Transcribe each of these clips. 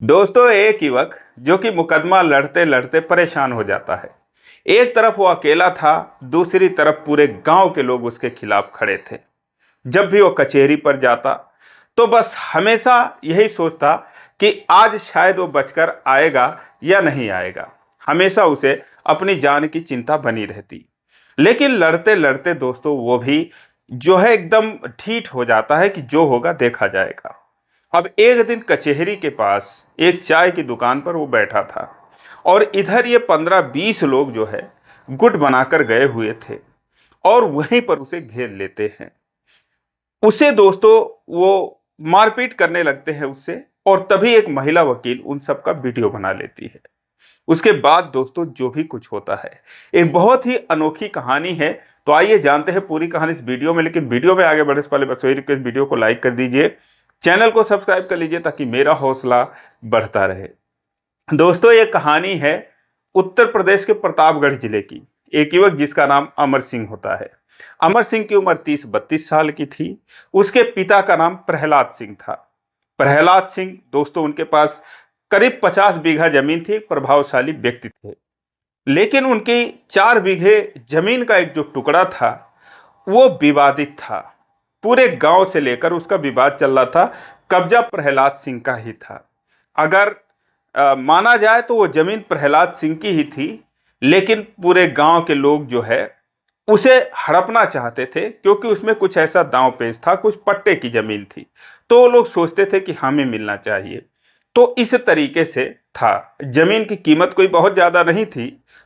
दोस्तों, एक युवक जो कि मुकदमा लड़ते लड़ते परेशान हो जाता है। एक तरफ वो अकेला था, दूसरी तरफ पूरे गांव के लोग उसके खिलाफ खड़े थे। जब भी वो कचहरी पर जाता तो बस हमेशा यही सोचता कि आज शायद वो बचकर आएगा या नहीं आएगा। हमेशा उसे अपनी जान की चिंता बनी रहती। लेकिन लड़ते लड़ते दोस्तों वो भी जो है एकदम ठीठ हो जाता है कि जो होगा देखा जाएगा। अब एक दिन कचहरी के पास एक चाय की दुकान पर वो बैठा था और इधर ये 15-20 लोग जो है गुट बनाकर गए हुए थे और वहीं पर उसे घेर लेते हैं। उसे दोस्तों वो मारपीट करने लगते हैं उससे, और तभी एक महिला वकील उन सब का वीडियो बना लेती है। उसके बाद दोस्तों जो भी कुछ होता है, एक बहुत ही अनोखी कहानी है। तो आइए जानते हैं पूरी कहानी इस वीडियो में। लेकिन वीडियो में आगे बढ़ने से पहले बस वही रिक्वेस्ट, वीडियो को लाइक कर दीजिए, चैनल को सब्सक्राइब कर लीजिए ताकि मेरा हौसला बढ़ता रहे। दोस्तों ये कहानी है उत्तर प्रदेश के प्रतापगढ़ जिले की। एक युवक जिसका नाम अमर सिंह होता है। अमर सिंह की उम्र 30-32 साल की थी। उसके पिता का नाम प्रहलाद सिंह था। प्रहलाद सिंह दोस्तों उनके पास करीब 50 बीघा जमीन थी, प्रभावशाली व्यक्ति थे। लेकिन उनकी 4 बीघे जमीन का एक जो टुकड़ा था वो विवादित था। पूरे गांव से लेकर उसका विवाद चल रहा था। कब्जा प्रहलाद सिंह का ही था। अगर माना जाए तो वो जमीन प्रहलाद सिंह की ही थी, लेकिन पूरे गांव के लोग जो है उसे हड़पना चाहते थे क्योंकि उसमें कुछ ऐसा दांव पेच था, कुछ पट्टे की जमीन थी। तो वो लोग सोचते थे कि हमें मिलना चाहिए। तो इस तरीके से था। जमीन की कीमत कोई बहुत ज्यादा नहीं थी।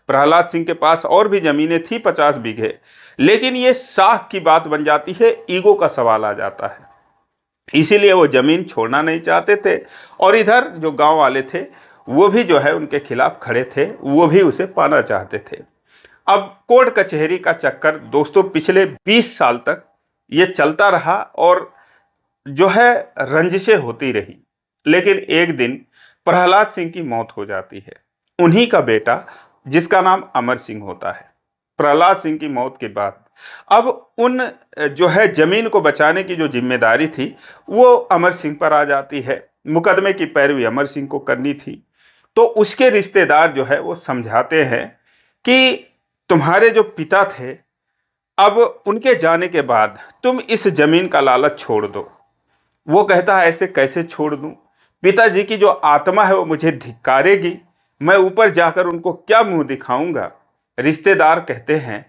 प्रहलाद सिंह के पास और भी जमीनें थी 50 बीघे। लेकिन ये साख की बात बन जाती है, ईगो का सवाल आ जाता है। इसीलिए वो जमीन छोड़ना नहीं चाहते थे। और इधर जो गांव वाले थे वो भी जो है उनके खिलाफ खड़े थे, वो भी उसे पाना चाहते थे। अब कोर्ट कचहरी का चक्कर दोस्तों पिछले 20 साल तक ये चलता रहा और जो है रंजिशें होती रही। लेकिन एक दिन प्रहलाद सिंह की मौत हो जाती है। उन्हीं का बेटा जिसका नाम अमर सिंह होता है। प्रहलाद सिंह की मौत के बाद अब उन जो है जमीन को बचाने की जो जिम्मेदारी थी वो अमर सिंह पर आ जाती है। मुकदमे की पैरवी अमर सिंह को करनी थी। तो उसके रिश्तेदार जो है वो समझाते हैं कि तुम्हारे जो पिता थे, अब उनके जाने के बाद तुम इस जमीन का लालच छोड़ दो। वो कहता है ऐसे कैसे छोड़ दूं, पिताजी की जो आत्मा है वो मुझे धिक्कारेगी, मैं ऊपर जाकर उनको क्या मुंह दिखाऊंगा। रिश्तेदार कहते हैं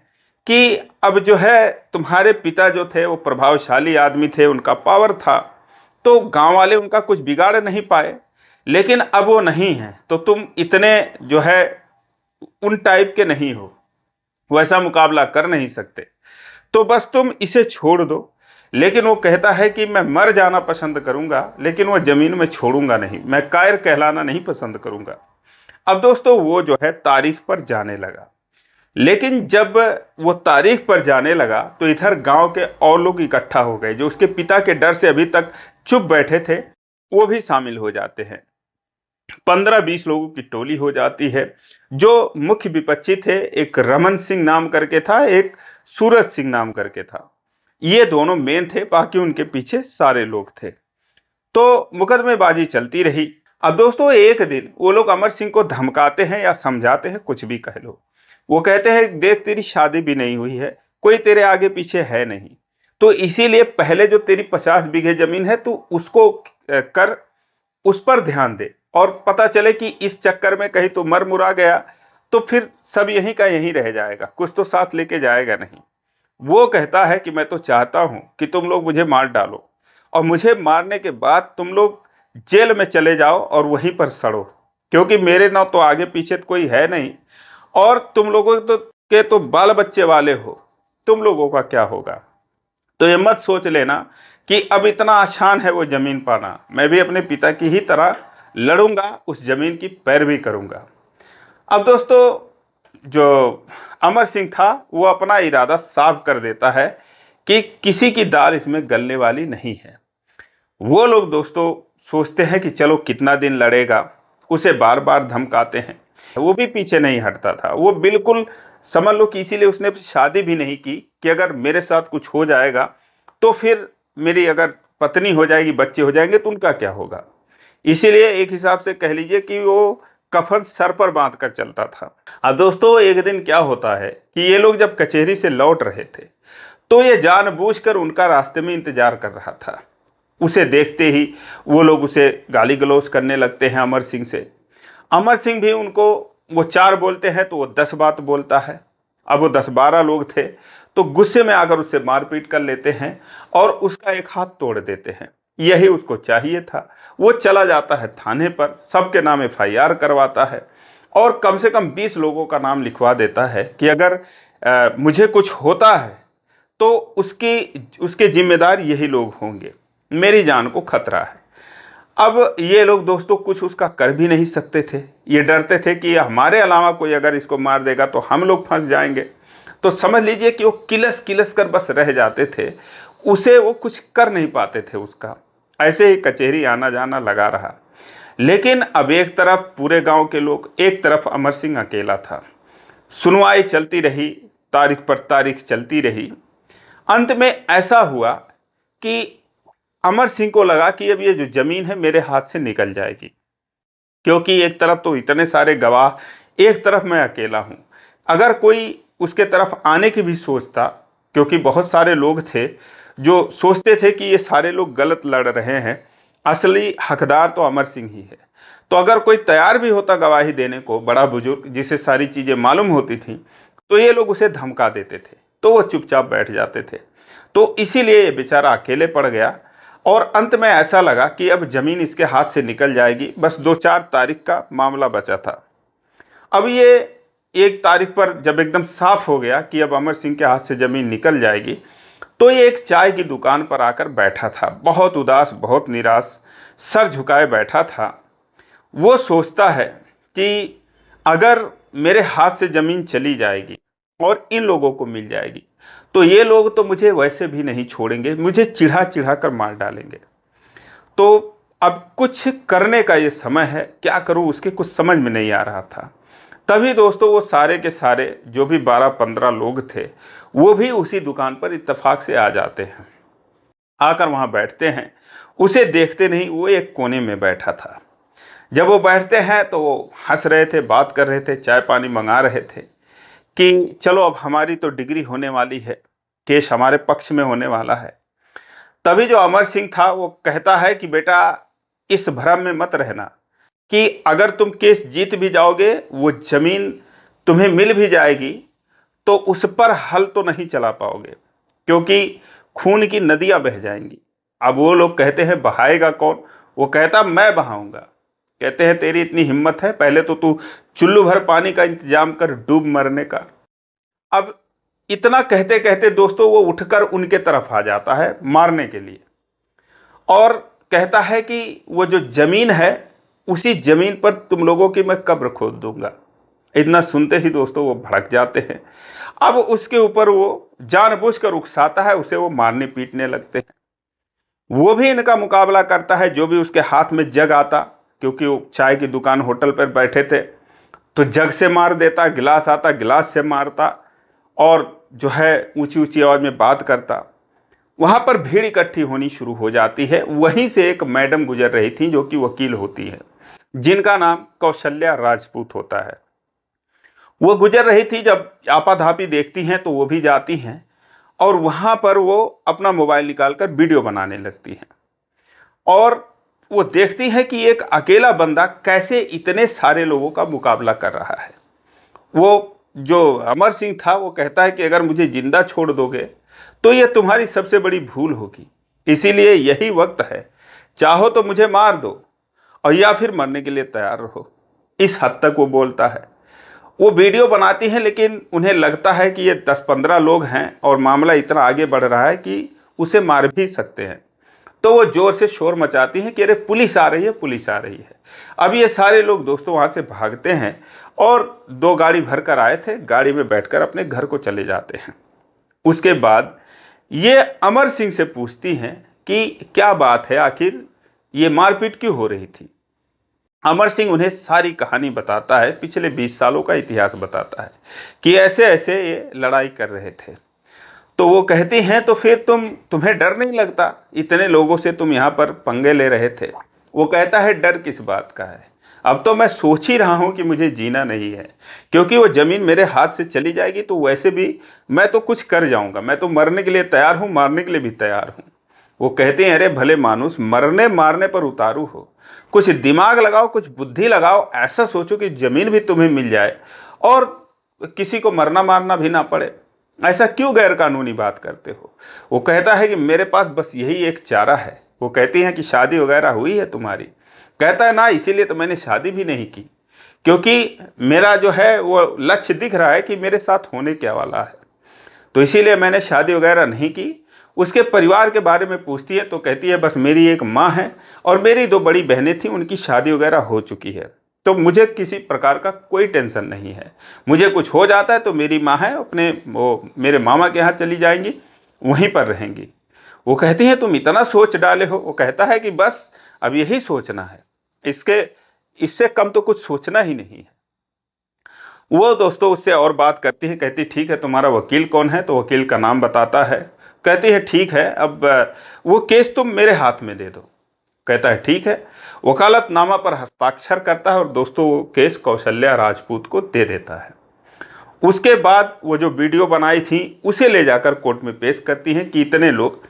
कि अब जो है तुम्हारे पिता जो थे वो प्रभावशाली आदमी थे, उनका पावर था, तो गांव वाले उनका कुछ बिगाड़ नहीं पाए। लेकिन अब वो नहीं है तो तुम इतने जो है उन टाइप के नहीं हो, वैसा मुकाबला कर नहीं सकते, तो बस तुम इसे छोड़ दो। लेकिन वो कहता है कि मैं मर जाना पसंद करूंगा लेकिन वो जमीन में छोड़ूंगा नहीं, मैं कायर कहलाना नहीं पसंद करूंगा। अब दोस्तों वो जो है तारीख पर जाने लगा। लेकिन जब वो तारीख पर जाने लगा तो इधर गांव के और लोग इकट्ठा हो गए जो उसके पिता के डर से अभी तक चुप बैठे थे, वो भी शामिल हो जाते हैं। 15-20 लोगों की टोली हो जाती है। जो मुख्य विपक्षी थे, एक रमन सिंह नाम करके था, एक सूरज सिंह नाम करके था। ये दोनों मेन थे, बाकी उनके पीछे सारे लोग थे। तो मुकदमेबाजी चलती रही। अब दोस्तों एक दिन वो लोग अमर सिंह को धमकाते हैं या समझाते हैं, कुछ भी कह लो। वो कहते हैं देख तेरी शादी भी नहीं हुई है, कोई तेरे आगे पीछे है नहीं, तो इसीलिए पहले जो तेरी 50 बीघे जमीन है तू उसको कर, उस पर ध्यान दे। और पता चले कि इस चक्कर में कहीं तो मर मुरा गया तो फिर सब यहीं का यहीं रह जाएगा, कुछ तो साथ लेके जाएगा नहीं। वो कहता है कि मैं तो चाहता हूं कि तुम लोग मुझे मार डालो और मुझे मारने के बाद तुम लोग जेल में चले जाओ और वहीं पर सड़ो, क्योंकि मेरे ना तो आगे पीछे कोई है नहीं और तुम लोगों तो बाल बच्चे वाले हो, तुम लोगों का क्या होगा। तो ये मत सोच लेना कि अब इतना आसान है वो जमीन पाना, मैं भी अपने पिता की ही तरह लड़ूंगा, उस जमीन की पैरवी करूंगा। अब दोस्तों जो अमर सिंह था वो अपना इरादा साफ कर देता है कि किसी की दाल इसमें गलने वाली नहीं है। वो लोग दोस्तों सोचते हैं कि चलो कितना दिन लड़ेगा, उसे बार बार धमकाते हैं। वो भी पीछे नहीं हटता था। वो बिल्कुल समझ लो कि इसीलिए उसने शादी भी नहीं की कि अगर मेरे साथ कुछ हो जाएगा तो फिर मेरी अगर पत्नी हो जाएगी, बच्चे हो जाएंगे तो उनका क्या होगा। इसीलिए एक हिसाब से कह लीजिए कि वो कफन सर पर बांध कर चलता था। अब दोस्तों एक दिन क्या होता है कि ये लोग जब कचहरी से लौट रहे थे तो ये जानबूझकर उनका रास्ते में इंतजार कर रहा था। उसे देखते ही वो लोग उसे गाली गलौज करने लगते हैं अमर सिंह से। अमर सिंह भी उनको, वो 4 बोलते हैं तो वो 10 बात बोलता है। अब वो 10-12 लोग थे तो गुस्से में आकर उससे मारपीट कर लेते हैं और उसका एक हाथ तोड़ देते हैं। यही उसको चाहिए था। वो चला जाता है थाने पर, सबके नाम FIR करवाता है और कम से कम 20 लोगों का नाम लिखवा देता है कि अगर मुझे कुछ होता है तो उसके जिम्मेदार यही लोग होंगे, मेरी जान को खतरा है। अब ये लोग दोस्तों कुछ उसका कर भी नहीं सकते थे। ये डरते थे कि हमारे अलावा कोई अगर इसको मार देगा तो हम लोग फंस जाएंगे। तो समझ लीजिए कि वो किलस किलस कर बस रह जाते थे, उसे वो कुछ कर नहीं पाते थे। उसका ऐसे ही कचहरी आना जाना लगा रहा। लेकिन अब एक तरफ पूरे गांव के लोग, एक तरफ अमर सिंह अकेला था। सुनवाई चलती रही, तारीख पर तारीख चलती रही। अंत में ऐसा हुआ कि अमर सिंह को लगा कि अब ये जो जमीन है मेरे हाथ से निकल जाएगी, क्योंकि एक तरफ तो इतने सारे गवाह, एक तरफ मैं अकेला हूं। अगर कोई उसके तरफ आने की भी सोचता, क्योंकि बहुत सारे लोग थे जो सोचते थे कि ये सारे लोग गलत लड़ रहे हैं, असली हकदार तो अमर सिंह ही है। तो अगर कोई तैयार भी होता गवाही देने को, बड़ा बुजुर्ग जिसे सारी चीज़ें मालूम होती थी, तो ये लोग उसे धमका देते थे, तो वो चुपचाप बैठ जाते थे। तो इसीलिए ये बेचारा अकेले पड़ गया और अंत में ऐसा लगा कि अब ज़मीन इसके हाथ से निकल जाएगी। बस 2-4 तारीख का मामला बचा था। अब ये 1 तारीख पर जब एकदम साफ हो गया कि अब अमर सिंह के हाथ से ज़मीन निकल जाएगी, तो ये एक चाय की दुकान पर आकर बैठा था, बहुत उदास, बहुत निराश, सर झुकाए बैठा था। वो सोचता है कि अगर मेरे हाथ से ज़मीन चली जाएगी और इन लोगों को मिल जाएगी तो ये लोग तो मुझे वैसे भी नहीं छोड़ेंगे, मुझे चिढ़ा चिढ़ा कर मार डालेंगे। तो अब कुछ करने का ये समय है, क्या करूं उसके कुछ समझ में नहीं आ रहा था। तभी दोस्तों वो सारे के सारे जो भी 12-15 लोग थे वो भी उसी दुकान पर इत्तेफाक से आ जाते हैं, आकर वहाँ बैठते हैं। उसे देखते नहीं, वो एक कोने में बैठा था। जब वो बैठते हैं तो वो हंस रहे थे, बात कर रहे थे, चाय पानी मंगा रहे थे कि चलो अब हमारी तो डिग्री होने वाली है, केस हमारे पक्ष में होने वाला है। तभी जो अमर सिंह था वो कहता है कि बेटा इस भ्रम में मत रहना कि अगर तुम केस जीत भी जाओगे, वो जमीन तुम्हें मिल भी जाएगी तो उस पर हल तो नहीं चला पाओगे, क्योंकि खून की नदियां बह जाएंगी। अब वो लोग कहते हैं बहाएगा कौन? वो कहता मैं बहाऊंगा। कहते हैं तेरी इतनी हिम्मत है, पहले तो तू चुल्लू भर पानी का इंतजाम कर डूब मरने का। अब इतना कहते कहते दोस्तों वो उठकर उनके तरफ आ जाता है मारने के लिए और कहता है कि वो जो जमीन है उसी जमीन पर तुम लोगों की मैं कब्र खोद दूंगा। इतना सुनते ही दोस्तों वो भड़क जाते हैं। अब उसके ऊपर वो जानबूझकर उकसाता है, उसे वो मारने पीटने लगते हैं। वो भी इनका मुकाबला करता है, जो भी उसके हाथ में जग आता, क्योंकि वो चाय की दुकान होटल पर बैठे थे, तो जग से मार देता, गिलास आता गिलास से मारता और जो है ऊंची ऊंची आवाज में बात करता। वहां पर भीड़ इकट्ठी होनी शुरू हो जाती है। वहीं से एक मैडम गुजर रही थी जो कि वकील होती है, जिनका नाम कौशल्या राजपूत होता है। वो गुजर रही थी, जब आपाधापी देखती हैं तो वो भी जाती हैं और वहां पर वो अपना मोबाइल निकालकर वीडियो बनाने लगती हैं और वो देखती हैं कि एक अकेला बंदा कैसे इतने सारे लोगों का मुकाबला कर रहा है। वो जो अमर सिंह था वो कहता है कि अगर मुझे जिंदा छोड़ दोगे तो ये तुम्हारी सबसे बड़ी भूल होगी, इसीलिए यही वक्त है, चाहो तो मुझे मार दो और या फिर मरने के लिए तैयार रहो। इस हद तक वो बोलता है। वो वीडियो बनाती हैं, लेकिन उन्हें लगता है कि ये 10-15 लोग हैं और मामला इतना आगे बढ़ रहा है कि उसे मार भी सकते हैं। तो वो जोर से शोर मचाती हैं कि अरे पुलिस आ रही है, पुलिस आ रही है। अब ये सारे लोग दोस्तों वहाँ से भागते हैं और 2 गाड़ी भर कर आए थे, गाड़ी में बैठकर अपने घर को चले जाते हैं। उसके बाद ये अमर सिंह से पूछती हैं कि क्या बात है, आखिर ये मारपीट क्यों हो रही थी। अमर सिंह उन्हें सारी कहानी बताता है, पिछले 20 सालों का इतिहास बताता है कि ऐसे ऐसे ये लड़ाई कर रहे थे। तो वो कहती हैं तो फिर तुम्हें डर नहीं लगता, इतने लोगों से तुम यहाँ पर पंगे ले रहे थे। वो कहता है डर किस बात का है, अब तो मैं सोच ही रहा हूं कि मुझे जीना नहीं है, क्योंकि वो जमीन मेरे हाथ से चली जाएगी तो वैसे भी मैं तो कुछ कर जाऊंगा, मैं तो मरने के लिए तैयार हूं, मारने के लिए भी तैयार हूं। वो कहते हैं अरे भले मानुस, मरने मारने पर उतारू हो, कुछ दिमाग लगाओ, कुछ बुद्धि लगाओ, ऐसा सोचो कि जमीन भी तुम्हें मिल जाए और किसी को मरना मारना भी ना पड़े, ऐसा क्यों गैर कानूनी बात करते हो। वो कहता है कि मेरे पास बस यही एक चारा है। वो कहती हैं कि शादी वगैरह हुई है तुम्हारी। कहता है ना, इसीलिए तो मैंने शादी भी नहीं की, क्योंकि मेरा जो है वो लक्ष्य दिख रहा है कि मेरे साथ होने क्या वाला है, तो इसीलिए मैंने शादी वगैरह नहीं की। उसके परिवार के बारे में पूछती है तो कहती है बस मेरी एक माँ है और मेरी 2 बड़ी बहनें थी, उनकी शादी वगैरह हो चुकी है, तो मुझे किसी प्रकार का कोई टेंशन नहीं है। मुझे कुछ हो जाता है तो मेरी माँ है, अपने वो मेरे मामा के यहाँ चली जाएंगी, वहीं पर रहेंगी। वो कहती हैं तुम इतना सोच डाले हो। वो कहता है कि बस अब यही सोचना है, इसके इससे कम तो कुछ सोचना ही नहीं है। वो दोस्तों उससे और बात करती है, कहती ठीक है तुम्हारा वकील कौन है, तो वकील का नाम बताता है। कहती है ठीक है, अब वो केस तुम मेरे हाथ में दे दो। कहता है ठीक है। वकालतनामा पर हस्ताक्षर करता है और दोस्तों वो केस कौशल्या राजपूत को दे देता है। उसके बाद वो जो वीडियो बनाई थी उसे ले जाकर कोर्ट में पेश करती हैं कि इतने लोग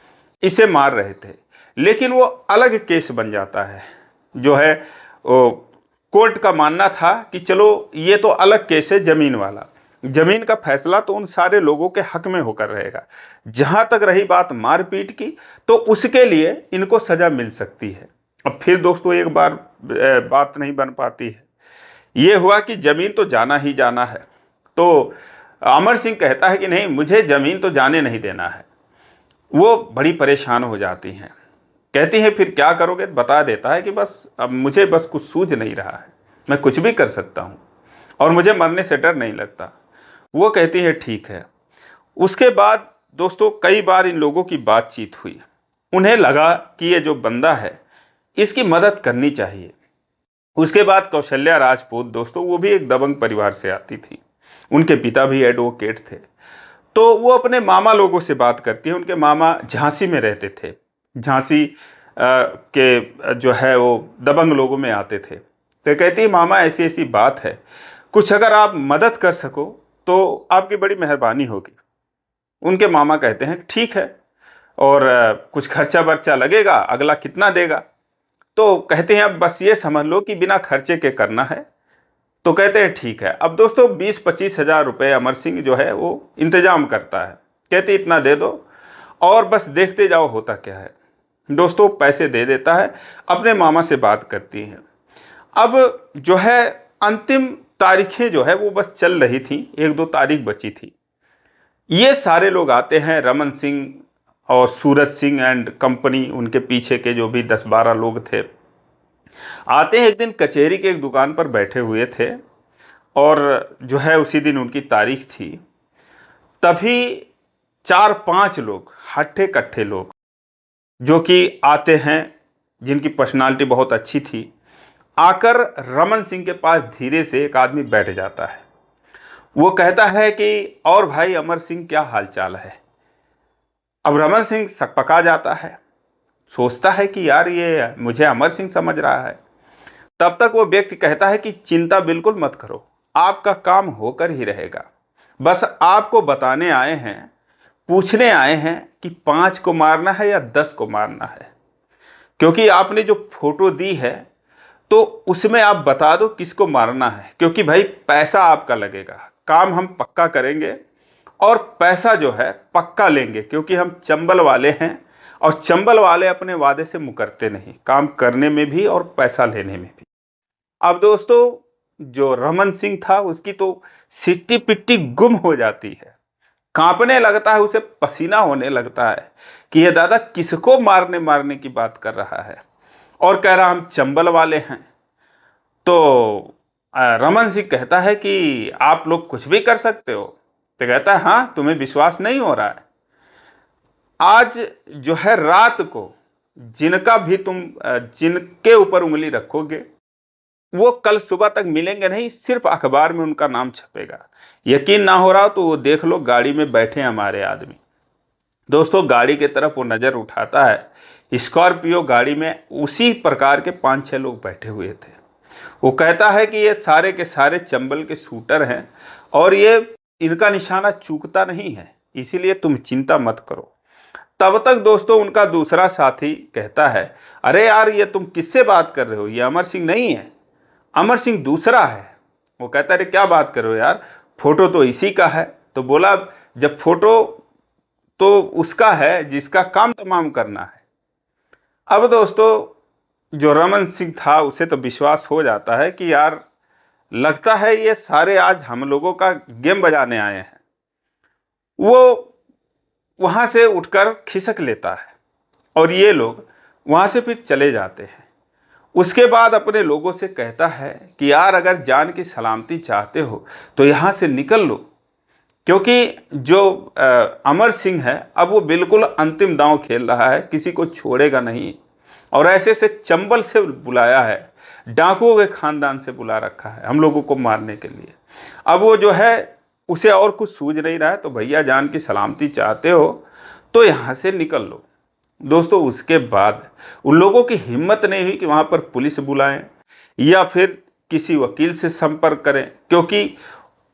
इसे मार रहे थे, लेकिन वो अलग केस बन जाता है। जो है वो कोर्ट का मानना था कि चलो ये तो अलग केस है जमीन वाला, जमीन का फैसला तो उन सारे लोगों के हक में होकर रहेगा। जहां तक रही बात मारपीट की, तो उसके लिए इनको सजा मिल सकती है। अब फिर दोस्तों एक बार बात नहीं बन पाती है। ये हुआ कि जमीन तो जाना ही जाना है, तो अमर सिंह कहता है कि नहीं, मुझे जमीन तो जाने नहीं देना है। वो बड़ी परेशान हो जाती हैं, कहती हैं फिर क्या करोगे। बता देता है कि बस अब मुझे बस कुछ सूझ नहीं रहा है, मैं कुछ भी कर सकता हूँ और मुझे मरने से डर नहीं लगता। वो कहती है ठीक है। उसके बाद दोस्तों कई बार इन लोगों की बातचीत हुई, उन्हें लगा कि ये जो बंदा है इसकी मदद करनी चाहिए। उसके बाद कौशल्या राजपूत दोस्तों वो भी एक दबंग परिवार से आती थी, उनके पिता भी एडवोकेट थे। तो वो अपने मामा लोगों से बात करती है। उनके मामा झांसी में रहते थे, झांसी के जो है वो दबंग लोगों में आते थे। तो कहती है मामा ऐसी ऐसी बात है, कुछ अगर आप मदद कर सको तो आपकी बड़ी मेहरबानी होगी। उनके मामा कहते हैं ठीक है, और कुछ खर्चा वर्चा लगेगा, अगला कितना देगा। तो कहते हैं अब बस ये समझ लो कि बिना खर्चे के करना है। तो कहते हैं ठीक है। अब दोस्तों 20-25 हज़ार रुपये अमर सिंह जो है वो इंतजाम करता है। कहते इतना दे दो और बस देखते जाओ होता क्या है। दोस्तों पैसे दे देता है, अपने मामा से बात करती हैं। अब जो है अंतिम तारीखें जो है वो बस चल रही थी, 1-2 तारीख बची थी। ये सारे लोग आते हैं, रमन सिंह और सूरज सिंह एंड कंपनी, उनके पीछे के जो भी 10-12 लोग थे, आते हैं। एक दिन कचहरी के एक दुकान पर बैठे हुए थे और जो है उसी दिन उनकी तारीख थी। तभी 4-5 लोग, हट्ठे कट्ठे लोग जो कि आते हैं, जिनकी पर्सनालिटी बहुत अच्छी थी, आकर रमन सिंह के पास धीरे से एक आदमी बैठ जाता है। वो कहता है कि और भाई अमर सिंह क्या हाल चाल है। अब रमन सिंह सकपका जाता है, सोचता है कि यार ये मुझे अमर सिंह समझ रहा है। तब तक वो व्यक्ति कहता है कि चिंता बिल्कुल मत करो, आपका काम होकर ही रहेगा। बस आपको बताने आए हैं, पूछने आए हैं कि 5 को मारना है या 10 को मारना है, क्योंकि आपने जो फोटो दी है तो उसमें आप बता दो किसको मारना है, क्योंकि भाई पैसा आपका लगेगा, काम हम पक्का करेंगे और पैसा जो है पक्का लेंगे, क्योंकि हम चंबल वाले हैं और चंबल वाले अपने वादे से मुकरते नहीं, काम करने में भी और पैसा लेने में भी। अब दोस्तों जो रमन सिंह था उसकी तो सिट्टी पिट्टी गुम हो जाती है, कांपने लगता है, उसे पसीना होने लगता है कि ये दादा किसको मारने मारने की बात कर रहा है और कह रहा हम चंबल वाले हैं। तो रमन सिंह कहता है कि आप लोग कुछ भी कर सकते हो। तो कहता है हाँ, तुम्हें विश्वास नहीं हो रहा है, आज जो है रात को जिनका भी तुम जिनके ऊपर उंगली रखोगे वो कल सुबह तक मिलेंगे नहीं, सिर्फ अखबार में उनका नाम छपेगा। यकीन ना हो रहा हो तो वो देख लो, गाड़ी में बैठे हमारे आदमी। दोस्तों गाड़ी की तरफ वो नज़र उठाता है स्कॉर्पियो गाड़ी में उसी प्रकार के 5-6 लोग बैठे हुए थे। वो कहता है कि ये सारे के सारे चंबल के शूटर हैं और ये इनका निशाना चूकता नहीं है, इसीलिए तुम चिंता मत करो। तब तक दोस्तों उनका दूसरा साथी कहता है, अरे यार ये तुम किससे बात कर रहे हो, ये अमर सिंह नहीं है, अमर सिंह दूसरा है। वो कहता है, अरे क्या बात कर रहे हो यार, फोटो तो इसी का है। तो बोला, जब फोटो तो उसका है जिसका काम तमाम करना है। अब दोस्तों जो रमन सिंह था उसे तो विश्वास हो जाता है कि यार लगता है ये सारे आज हम लोगों का गेम बजाने आए हैं। वो वहां से उठकर खिसक लेता है और ये लोग वहां से फिर चले जाते हैं। उसके बाद अपने लोगों से कहता है कि यार अगर जान की सलामती चाहते हो तो यहाँ से निकल लो, क्योंकि जो अमर सिंह है अब वो बिल्कुल अंतिम दांव खेल रहा है, किसी को छोड़ेगा नहीं। और ऐसे से चंबल से बुलाया है, डाकुओं के खानदान से बुला रखा है हम लोगों को मारने के लिए। अब वो जो है उसे और कुछ सूझ नहीं रहा है, तो भैया जान की सलामती चाहते हो तो यहाँ से निकल लो। दोस्तों उसके बाद उन लोगों की हिम्मत नहीं हुई कि वहाँ पर पुलिस बुलाएं या फिर किसी वकील से संपर्क करें, क्योंकि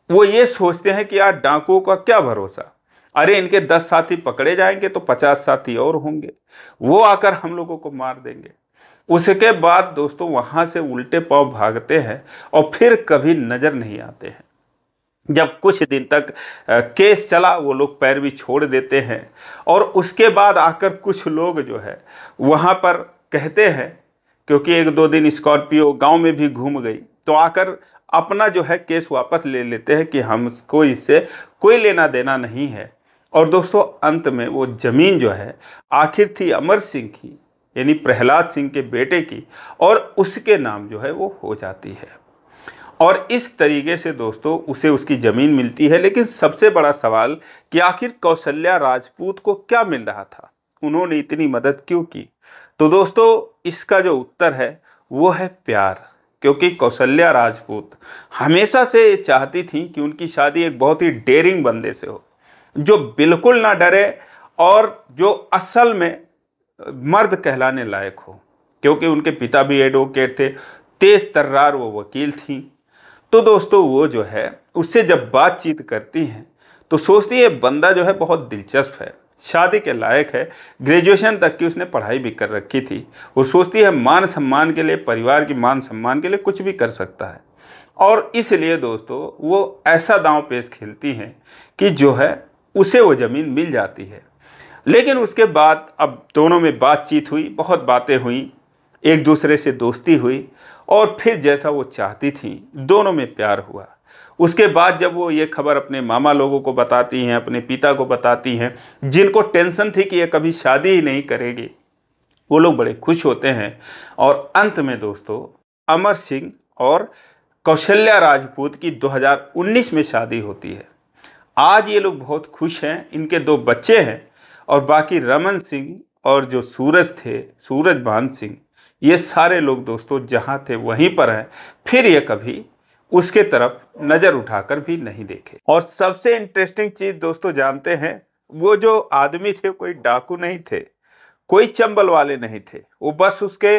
वो ये सोचते हैं कि यार डाकुओं का क्या भरोसा, अरे इनके 10 साथी पकड़े जाएंगे तो 50 साथी और होंगे, वो आकर हम लोगों को मार देंगे। उसके बाद दोस्तों वहाँ से उल्टे पांव भागते हैं और फिर कभी नज़र नहीं आते हैं। जब कुछ दिन तक केस चला वो लोग पैरवी छोड़ देते हैं और उसके बाद आकर कुछ लोग जो है वहाँ पर कहते हैं, क्योंकि 1-2 दिन स्कॉर्पियो गांव में भी घूम गई, तो आकर अपना जो है केस वापस ले लेते हैं कि हमको इससे कोई लेना देना नहीं है। और दोस्तों अंत में वो ज़मीन जो है आखिर थी अमर सिंह की, यानी प्रहलाद सिंह के बेटे की, और उसके नाम जो है वो हो जाती है। और इस तरीके से दोस्तों उसे उसकी ज़मीन मिलती है। लेकिन सबसे बड़ा सवाल कि आखिर कौशल्या राजपूत को क्या मिल रहा था, उन्होंने इतनी मदद क्यों की? तो दोस्तों इसका जो उत्तर है वो है प्यार। क्योंकि कौशल्या राजपूत हमेशा से ये चाहती थी कि उनकी शादी एक बहुत ही डेयरिंग बंदे से हो, जो बिल्कुल ना डरे और जो असल में मर्द कहलाने लायक हो, क्योंकि उनके पिता भी एडवोकेट थे, तेज तर्रार वो वकील थी। तो दोस्तों वो जो है उससे जब बातचीत करती हैं तो सोचती है बंदा जो है बहुत दिलचस्प है, शादी के लायक है, ग्रेजुएशन तक की उसने पढ़ाई भी कर रखी थी। वो सोचती है मान सम्मान के लिए, परिवार की मान सम्मान के लिए कुछ भी कर सकता है, और इसलिए दोस्तों वो ऐसा दांव पेश खेलती हैं कि जो है उसे वो ज़मीन मिल जाती है। लेकिन उसके बाद अब दोनों में बातचीत हुई, बहुत बातें हुई, एक दूसरे से दोस्ती हुई और फिर जैसा वो चाहती थी दोनों में प्यार हुआ। उसके बाद जब वो ये खबर अपने मामा लोगों को बताती हैं, अपने पिता को बताती हैं, जिनको टेंशन थी कि ये कभी शादी ही नहीं करेगी, वो लोग बड़े खुश होते हैं। और अंत में दोस्तों अमर सिंह और कौशल्या राजपूत की 2019 में शादी होती है। आज ये लोग बहुत खुश हैं, इनके 2 बच्चे हैं, और बाकी रमन सिंह और जो सूरज थे, सूरजभान सिंह, ये सारे लोग दोस्तों जहाँ थे वहीं पर हैं। फिर ये कभी उसके तरफ नज़र उठाकर भी नहीं देखे। और सबसे इंटरेस्टिंग चीज़ दोस्तों जानते हैं, वो जो आदमी थे कोई डाकू नहीं थे, कोई चंबल वाले नहीं थे, वो बस उसके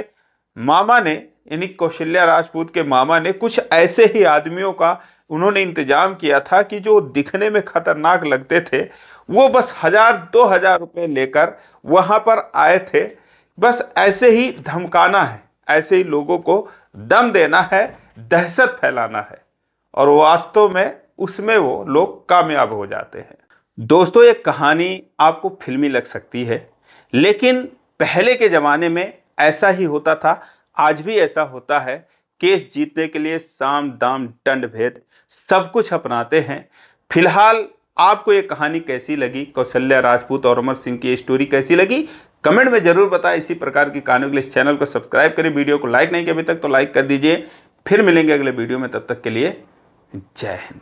मामा ने, यानी कौशल्या राजपूत के मामा ने कुछ ऐसे ही आदमियों का उन्होंने इंतजाम किया था कि जो दिखने में खतरनाक लगते थे, वो बस 1000-2000 रुपये लेकर वहाँ पर आए थे। बस ऐसे ही धमकाना है, ऐसे ही लोगों को दम देना है, दहशत फैलाना है, और वास्तव में उसमें वो लोग कामयाब हो जाते हैं। दोस्तों ये कहानी आपको फिल्मी लग सकती है, लेकिन पहले के ज़माने में ऐसा ही होता था, आज भी ऐसा होता है। केस जीतने के लिए साम दाम दंड भेद सब कुछ अपनाते हैं। फिलहाल आपको ये कहानी कैसी लगी, कौशल्या राजपूत और अमर सिंह की स्टोरी कैसी लगी, कमेंट में जरूर बताएं। इसी प्रकार की कहानियों के लिए इस चैनल को सब्सक्राइब करें, वीडियो को लाइक नहीं किया अभी तक तो लाइक कर दीजिए। फिर मिलेंगे अगले वीडियो में, तब तक के लिए जय हिंद।